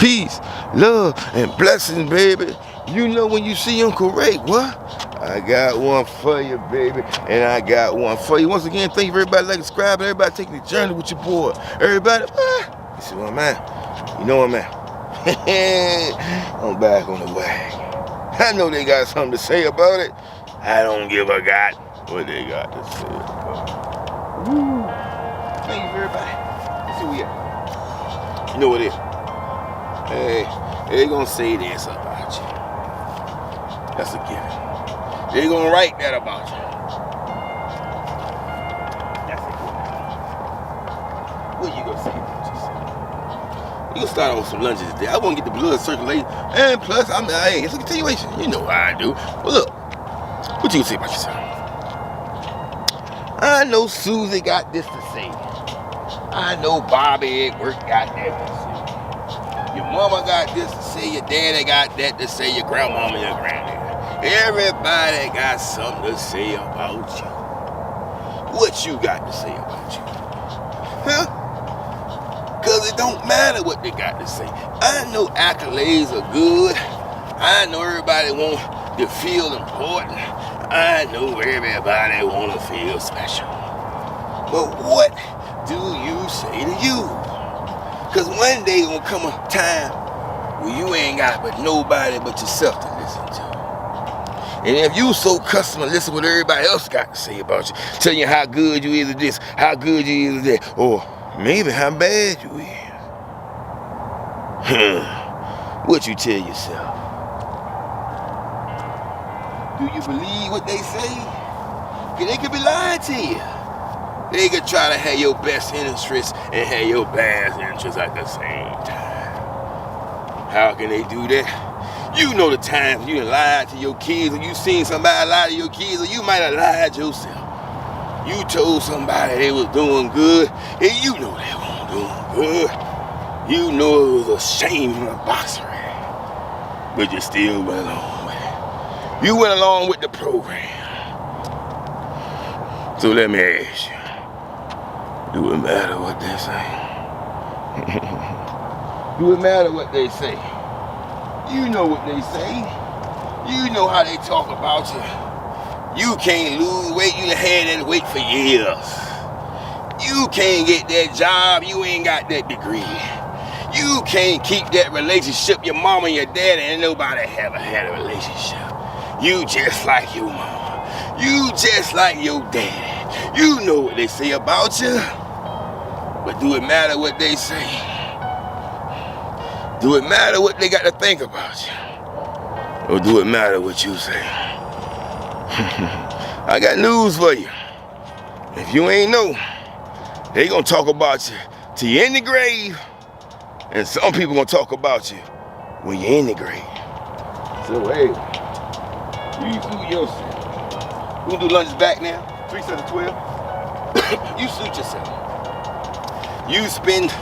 peace, love, and blessings, baby. You know when you see Uncle Ray, what? I got one for you, baby, and I got one for you. Once again, thank you for everybody like, subscribe, everybody taking the journey with your boy. Everybody, you see where I'm at? You know where I'm at. I'm back on the wagon. I know they got something to say about it. I don't give a god what they got to say about it. Woo. Thank you for everybody. Let's see where we at. You know what it is. Hey, they gonna say this about you. That's a given. They gonna write that about you. That's a given. What you gonna say about yourself? You gonna start off with some lunches today. I wanna get the blood circulating, and plus, hey, it's a continuation. You know how I do. Well, look, what you gonna say about yourself? I know Susie got this to say. I know Bobby at work got that to say. Your mama got this to say, your daddy got that to say, your grandmama, your granddaddy. Everybody got something to say about you. What you got to say about you? Huh? Because it don't matter what they got to say. I know accolades are good. I know everybody want to feel important. I know everybody want to feel special. But what do you say to you? Cause one day gonna come a time where you ain't got but nobody but yourself to listen to. And if you so accustomed to listen to what everybody else got to say about you, telling you how good you is at this, how good you is at that, or maybe how bad you is. What you tell yourself? Do you believe what they say? Cause they could be lying to you. They could try to have your best interests and have your bad interests at the same time. How can they do that? You know the times you done lied to your kids, or you seen somebody lie to your kids, or you might have lied yourself. You told somebody they was doing good, and you know they weren't doing good. You know it was a shame and a boxery, but you still went along with it. You went along with the program. So let me ask you. Do it matter what they say? Do it matter what they say? You know what they say. You know how they talk about you. You can't lose weight, you done had that weight for years. You can't get that job, you ain't got that degree. You can't keep that relationship, your mama and your daddy, ain't nobody ever had a relationship. You just like your mama. You just like your daddy. You know what they say about you. But do it matter what they say? Do it matter what they got to think about you? Or do it matter what you say? I got news for you. If you ain't know, they gonna talk about you till you're in the grave. And some people gonna talk about you when you're in the grave. So hey, you suit yourself. We gonna do lunches back now, 3 sets of 12. You suit yourself. You spend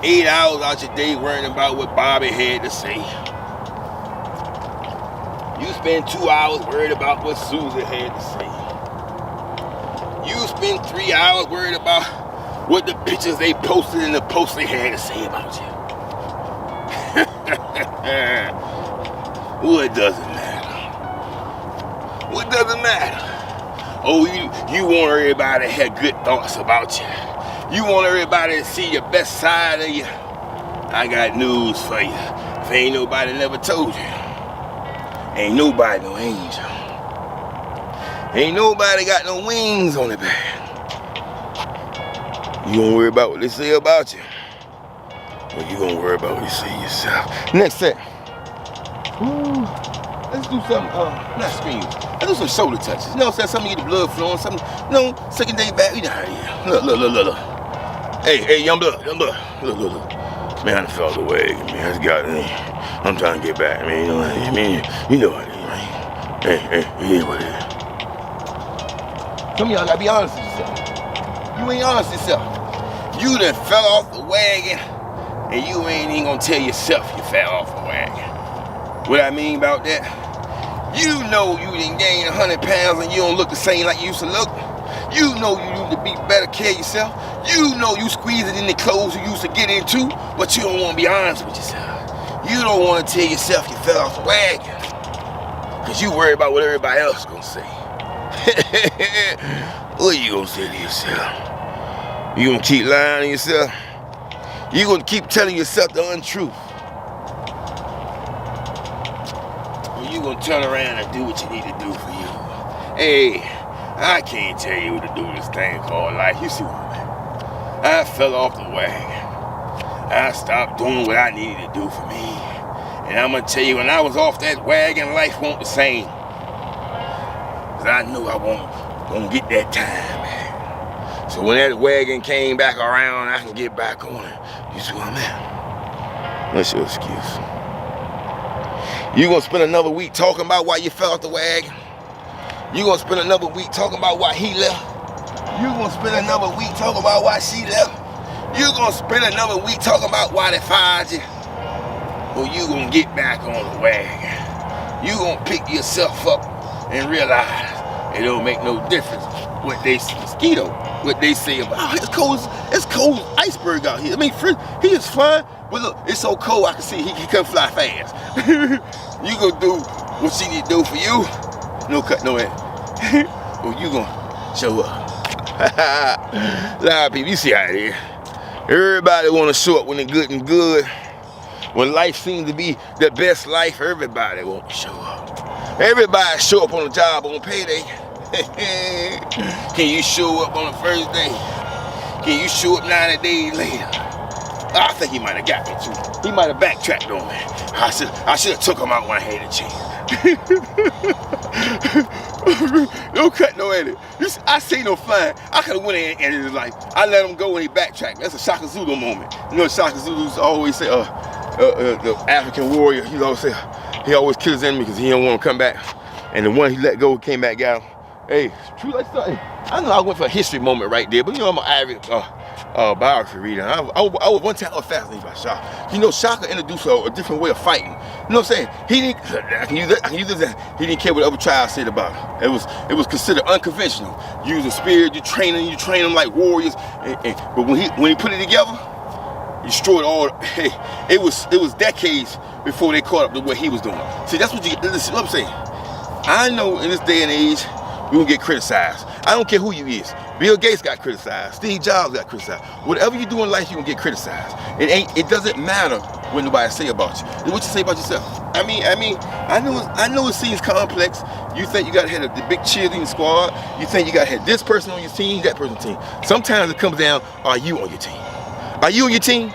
8 hours out your day worrying about what Bobby had to say. You spend 2 hours worried about what Susie had to say. You spend 3 hours worried about what the pictures they posted in the post they had to say about you. What doesn't matter? What doesn't matter? Oh, you want everybody to have good thoughts about you. You want everybody to see your best side of you? I got news for you. If ain't nobody never told you, ain't nobody no angel. Ain't nobody got no wings on their back. You gonna worry about what they say about you? Or you gonna worry about what you say yourself? Next set. Ooh, let's do something, not screams. Let's do some shoulder touches. You know what I'm saying? Something to get the blood flowing, something, secondary back. You know how it is. Look. Hey, young blood. Look. Man, I done fell away, man. I just got it. I'm trying to get back, man. You know what I mean? You know what it is, man. Hey, it is what it is. Some of y'all gotta be honest with yourself. You ain't honest with yourself. You done fell off the wagon, and you ain't even gonna tell yourself you fell off the wagon. What I mean about that? You know you done gained 100 pounds and you don't look the same like you used to look. You know you need to be better care of yourself. You know you squeeze it in the clothes you used to get into, but you don't want to be honest with yourself. You don't want to tell yourself you fell off the wagon, because you worry about what everybody else is going to say. What are you going to say to yourself? You going to keep lying to yourself? You going to keep telling yourself the untruth? Or you going to turn around and do what you need to do for you? Hey, I can't tell you what to do this thing called life. You see what I'm at? I fell off the wagon. I stopped doing what I needed to do for me. And I'm going to tell you, when I was off that wagon, life wasn't the same. Because I knew I won't get that time. So when that wagon came back around, I can get back on it. You see what I'm at? What's your excuse? You going to spend another week talking about why you fell off the wagon? You going to spend another week talking about why he left? You going to spend another week talking about why she left? You going to spend another week talking about why they fired you? Or you going to get back on the wagon? You going to pick yourself up and realize it don't make no difference what they mosquito, what they say about, oh, it's cold iceberg out here. I mean, he is flying, but look, it's so cold I can see he can fly fast. You gonna do what she need to do for you? No cut, no end. Or you gonna show up? A lot of people, you see how it is. Everybody wanna show up when they're good and good. When life seems to be the best life, everybody wants to show up. Everybody show up on the job on payday. Can you show up on the first day? Can you show up 90 days later? I think he might have got me too. He might have backtracked on me. I should have took him out when I had a chance. Don't cut no edit. I see no flying. I could have went in and ended his life. I let him go when he backtracked. That's a Shaka Zulu moment. You know, Shaka Zulu's always say, the African warrior, he always kills his enemy because he don't want to come back. And the one he let go came back, got him. Hey, true like something. I know I went for a history moment right there, but you know I'm an avid biography reader. I was one time fascinated by Shaka. You know, Shaka introduced a different way of fighting. You know what I'm saying? He didn't. I can use this. He didn't care what other tribes said about it. It was considered unconventional. Using spear, you train them like warriors. But when he put it together, he destroyed all. Hey, it was decades before they caught up to what he was doing. See, that's what listen, what I'm saying. I know in this day and age, we gonna get criticized. I don't care who you is. Bill Gates got criticized. Steve Jobs got criticized. Whatever you do in life, you gonna get criticized. It doesn't matter what nobody say about you. It's what you say about yourself. I know it seems complex. You think you gotta have the big cheerleading squad. You think you gotta have this person on your team, that person on your team. Sometimes it comes down, are you on your team? Are you on your team?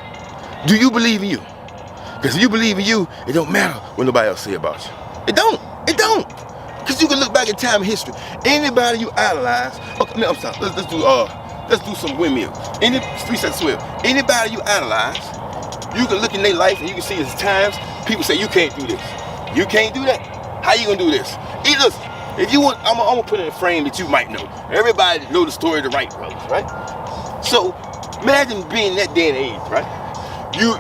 Do you believe in you? Because if you believe in you, it don't matter what nobody else say about you. It don't. Because you can look back in time and history. Anybody you idolize, okay, no, I'm sorry, let's do some windmill. 3 seconds swim. Anybody you idolize, you can look in their life and you can see there's times people say you can't do this. You can't do that. How you gonna do this? Listen, if you want, I'm gonna put in a frame that you might know. Everybody know the story of the Wright brothers, right? So imagine being that day and age, right? You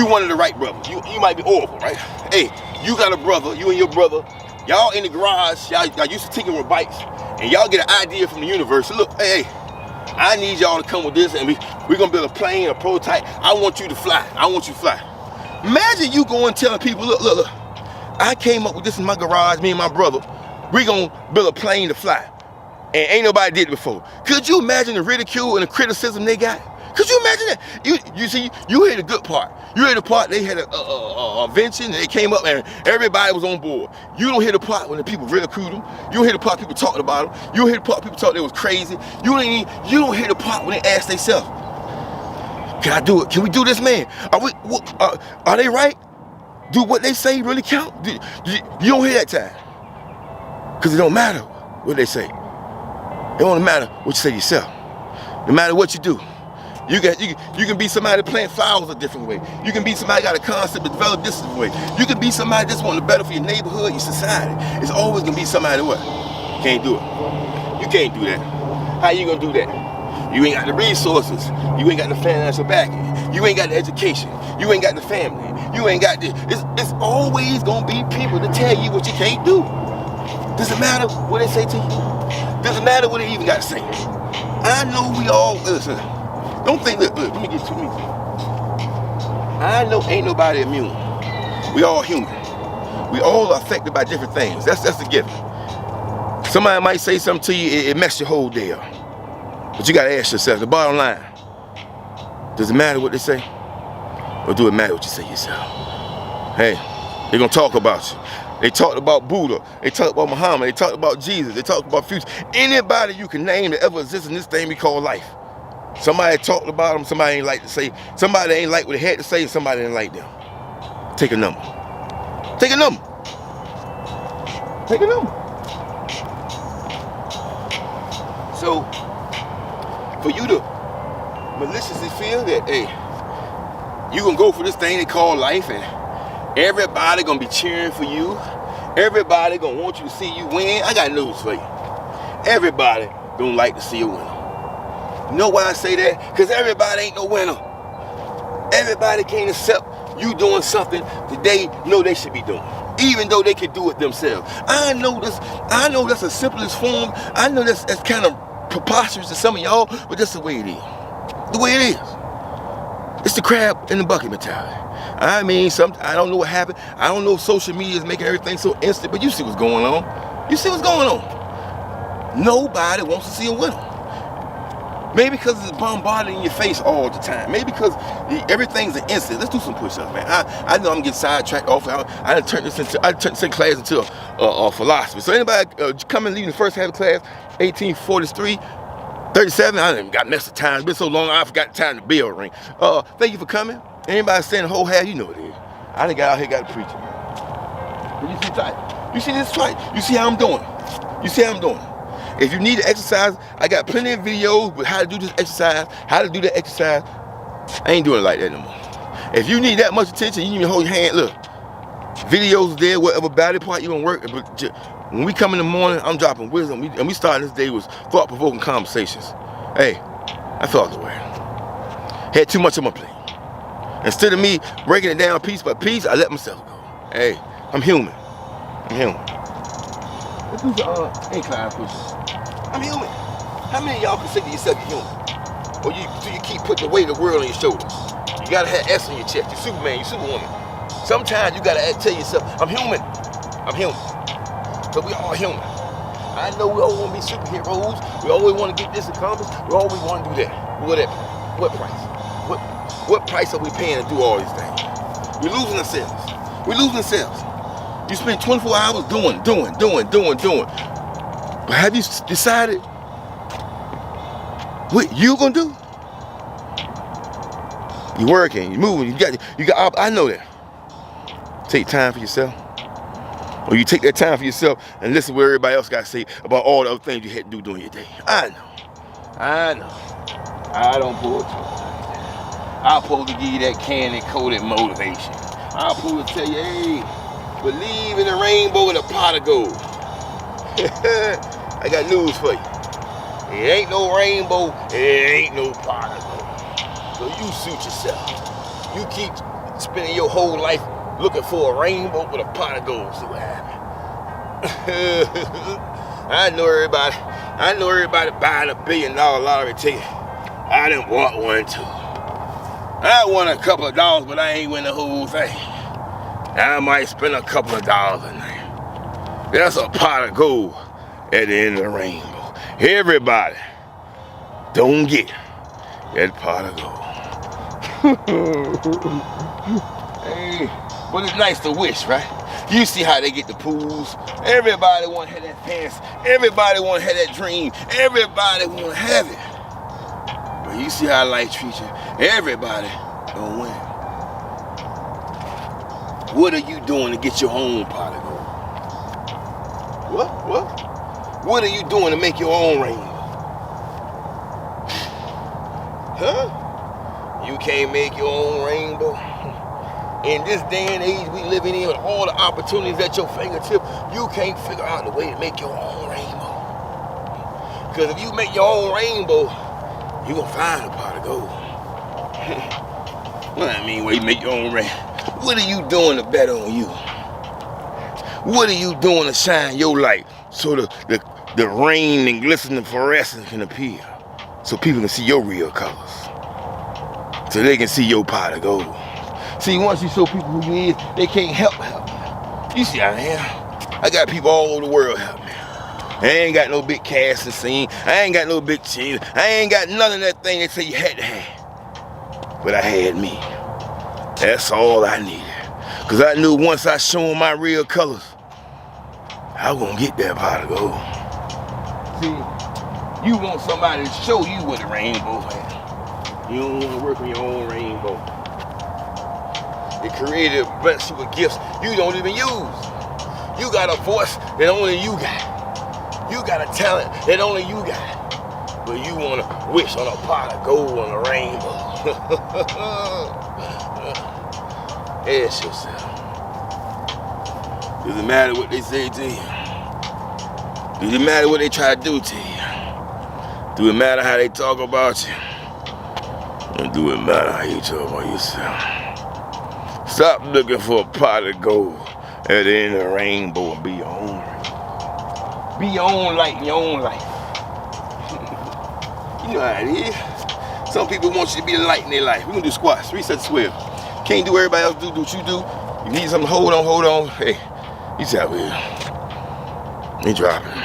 one of the Wright brothers. You might be Orville, right? Hey, you got a brother, you and your brother. Y'all in the garage, y'all used to tinker with bikes, and y'all get an idea from the universe. So look, hey, I need y'all to come with this, and we're gonna build a plane, a prototype. I want you to fly. I want you to fly. Imagine you going telling people, look, I came up with this in my garage, me and my brother. We're gonna build a plane to fly. And ain't nobody did it before. Could you imagine the ridicule and the criticism they got? Could you imagine that? You see, you hear the good part. You hear the part they had a invention and they came up and everybody was on board. You don't hear the part when the people ridiculed them. You don't hear the part people talked about them. You don't hear the part people thought they was crazy. You don't hear the part when they asked themselves, can I do it? Can we do this, man? Are they right? Do what they say really count? You don't hear that time. Because it don't matter what they say. It don't matter what you say to yourself. No matter what you do. You can be somebody playing flowers a different way. You can be somebody got a concept to develop this way. You can be somebody that's wanting better for your neighborhood, your society. It's always gonna be somebody what? Can't do it. You can't do that. How you gonna do that? You ain't got the resources. You ain't got the financial backing. You ain't got the education. You ain't got the family. You ain't got this. It's always gonna be people to tell you what you can't do. Doesn't matter what they say to you. Doesn't matter what they even got to say. I know we all listen. Don't think, look, let me get to me. I know ain't nobody immune. We all human. We all are affected by different things. That's the given. Somebody might say something to you, it messes your whole day up. But you gotta ask yourself, the bottom line, does it matter what they say? Or do it matter what you say yourself? Hey, they're gonna talk about you. They talked about Buddha, they talked about Muhammad, they talked about Jesus, they talked about future. Anybody you can name that ever exists in this thing we call life. Somebody talked about them, somebody ain't like to say, somebody ain't like what they had to say, and somebody ain't like them. Take a number. Take a number. Take a number. So, for you to maliciously feel that, hey, you gonna go for this thing they call life, and everybody gonna be cheering for you, everybody gonna want you to see you win, I got news for you. Everybody don't like to see a winner. You know why I say that? Because everybody ain't no winner. Everybody can't accept you doing something that they know they should be doing, even though they can do it themselves. I know that's the simplest form. I know that's kind of preposterous to some of y'all, but that's the way it is. The way it is. It's the crab in the bucket mentality. I mean, I don't know what happened. I don't know if social media is making everything so instant, but you see what's going on. You see what's going on. Nobody wants to see a winner. Maybe because it's bombarded in your face all the time. Maybe because everything's an instant. Let's do some push-ups, man. I know I'm getting sidetracked off. I turned this class into a philosophy. So anybody coming leaving the first half of class, 1843, 37, I done got messed with time. It's been so long, I forgot the time the bell ring. Thank you for coming. Anybody saying the whole half, you know what it is. I done got out here, got to preaching. You see tight? You see this tight? You see how I'm doing? You see how I'm doing? If you need to exercise, I got plenty of videos with how to do this exercise, how to do that exercise. I ain't doing it like that no more. If you need that much attention, you need to hold your hand. Look, videos there, whatever body part you gonna work. When we come in the morning, I'm dropping wisdom, and we starting this day with thought-provoking conversations. Hey, I thought the way. Had too much on my plate. Instead of me breaking it down piece by piece, I let myself go. Hey, I'm human. I'm human. Let's do some incline pushes. I'm human. How many of y'all consider yourself human? Or do you keep putting the weight of the world on your shoulders? You gotta have S on your chest. You're Superman, you're Superwoman. Sometimes you gotta tell yourself, I'm human. I'm human. But we all human. I know we all wanna be superheroes. We always wanna get this accomplished. We always wanna do that. Whatever. What price? What price are we paying to do all these things? We're losing ourselves. We're losing ourselves. You spend 24 hours doing. But have you decided what you gonna do? You working, you moving, you got. I know that. Take time for yourself, or you take that time for yourself and listen to what everybody else got to say about all the other things you had to do during your day. I know. I don't pull it. I'm supposed to give you that candy-coated motivation. I'm supposed to tell you, hey, believe in the rainbow and a pot of gold. I got news for you. It ain't no rainbow, it ain't no pot of gold. So you suit yourself. You keep spending your whole life looking for a rainbow with a pot of gold. See what happens. I know everybody buying $1 billion lottery ticket. I done bought one too. I won a couple of dollars, but I ain't win the whole thing. I might spend a couple of dollars in there. That's a pot of gold at the end of the rainbow. Everybody don't get that pot of gold. Hey, but it's nice to wish, right? You see how they get the pools. Everybody want to have that pants. Everybody want to have that dream. Everybody want to have it. But you see how life treats you. Everybody don't win. What are you doing to get your own pot of gold? What? What are you doing to make your own rainbow? Huh? You can't make your own rainbow? In this day and age we living in with all the opportunities at your fingertips, you can't figure out the way to make your own rainbow. Because if you make your own rainbow, you gonna find a pot of gold. What I mean, when you make your own rainbow, what are you doing to bet on you? What are you doing to shine your light so the rain and glistening fluorescence can appear? So people can see your real colors. So they can see your pot of gold. See, once you show people who you is, they can't help you. You see how I am? I got people all over the world help me. I ain't got no big casting scene. I ain't got no big cheese. I ain't got none of that thing they say you had to have. But I had me. That's all I needed. Because I knew once I show them my real colors, I was going to get that pot of gold. See, you want somebody to show you what the rainbow is. You don't want to work on your own rainbow. The Creator bless you with gifts you don't even use. You got a voice that only you got. You got a talent that only you got. But you want to wish on a pot of gold on a rainbow. Ask yourself. Does it matter what they say to you? Does it matter what they try to do to you? Do it matter how they talk about you? Or do it matter how you talk about yourself? Stop looking for a pot of gold at the end of the rainbow and be your own rainbow. Be your own light in your own life. You know how it is. Some people want you to be the light in their life. We're gonna do squats, 3 sets of 12. Can't do everybody else do what you do. You need something, hold on. Hey, he's out here. He dropping.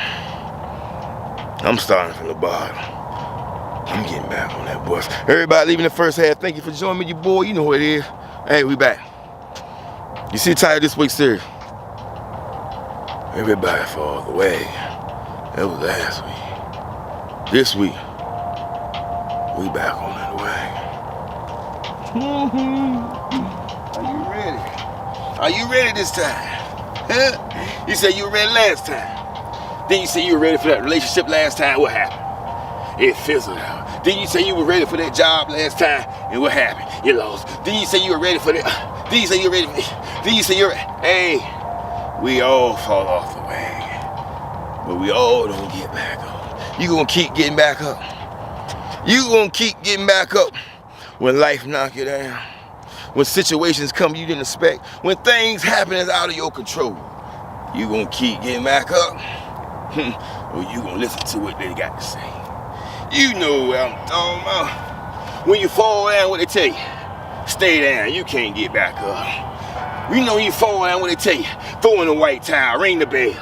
I'm starting from the bottom. I'm getting back on that bus. Everybody leaving the first half, thank you for joining me, your boy. You know who it is. Hey, we back. You see the title this week's series? Everybody falls away. That was last week. This week, we back on that way. Are you ready? Are you ready this time? Huh? You said you were ready last time. Then you said you were ready for that relationship last time. What happened? It fizzled out. Then you said you were ready for that job last time. And what happened? You lost. Then you said you were ready for that. Then you said you were ready for that. Then you said you're ready. Hey, we all fall off the wagon. But we all don't get back up. You gonna keep getting back up. You gonna keep getting back up when life knock you down. When situations come you didn't expect. When things happen that's out of your control. You gonna keep getting back up. Or you gonna listen to what they got to say. You know what I'm talking about. When you fall down, what they tell you? Stay down, you can't get back up. You know when you fall down, what they tell you? Throw in the white towel, ring the bell.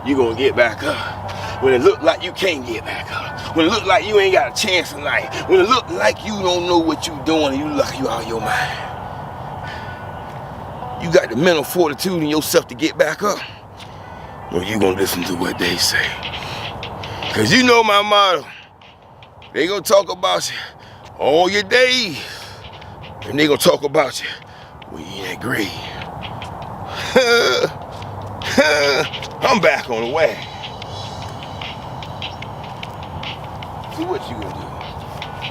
You gonna get back up. When it look like you can't get back up. When it look like you ain't got a chance in life. When it look like you don't know what you doing and you look like you out of your mind. You got the mental fortitude in yourself to get back up. Or you gonna listen to what they say. Cause you know my motto. They gonna talk about you all your days. And they gonna talk about you when you in that grave. I'm back on the way. So what you gonna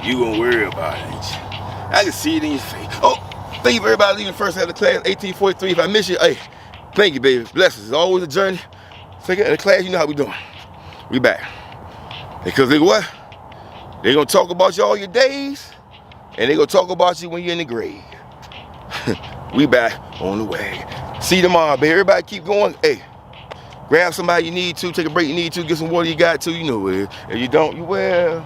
do? You gonna worry about it, ain't you? I can see it in your face. Oh, thank you for everybody leaving first out of class, 1843. If I miss you, hey, thank you, baby. Blessings. It's always a journey. Second of the class, you know how we doing. We back. Because they what? They gonna talk about you all your days, and they gonna talk about you when you're in the grave. We back on the way. See you tomorrow, baby. Everybody keep going. Hey, grab somebody you need to, take a break you need to, get some water you got to, you know what it is. If you don't, you will.